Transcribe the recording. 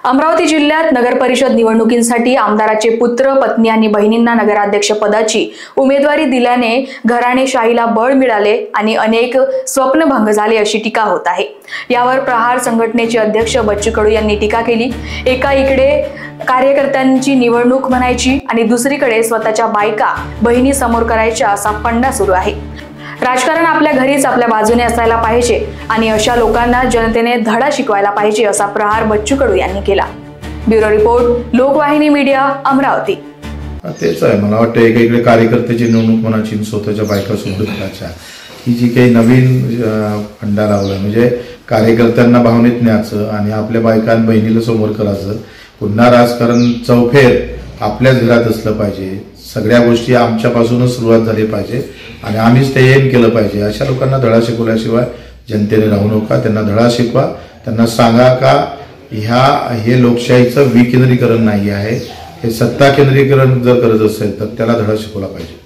अमरावती जिल्ह्यात नगर परिषद निवडणुकींसाठी आमदाराचे पुत्र, पत्नी आणि बहिणींना नगराध्यक्ष पदाची उमेदवारी दिल्याने घराणेशाहीला बळ मिळाले आणि अनेक स्वप्नभंग झाले अशी टीका होत आहे। यावर प्रहार संघटनेचे अध्यक्ष बच्चू कडू यांनी टीका केली। एका इकडे कार्यकर्त्यांची निवडणूक म्हणायची आणि दुसरीकडे स्वतःच्या बायका बहिणी समोर करायच्या असा फंडा सुरू आहे। राजकारण आपल्या घरीच आपल्या बाजूने असायला पाहिजे आणि अशा लोकांना जनतेने धडा शिकवायला पाहिजे असा प्रहार बच्चू कडू यांनी केला। Bureau report, Lokvahini media, Amravati. तेच आहे, मला वाटतं एकीकडे कार्यकर्त्याची निवडणूक म्हणायची, स्वतःच्या बायका सोबत करायच्या, ही जी काही नवीन फंडा लावला म्हणजे कार्यकर्त्यांना भावनेत न्यायचं आणि आपल्या बायका आणि बहिणीला समोर करायचं। पुन्हा राजकारण चौफेर आपल्याच घरात असलं पाहिजे, सगळ्या गोष्टी आमच्यापासूनच सुरुवात झाली पाहिजे आणि आम्हीच ते एम केलं पाहिजे। अशा लोकांना धडा शिकवल्याशिवाय जनतेने राहू नका, त्यांना धडा शिकवा, त्यांना सांगा का हे लोकशाहीचं विकेंद्रीकरण नाही आहे, हे सत्ता केंद्रीकरण जर करत असेल तर त्याला धडा शिकवला पाहिजे।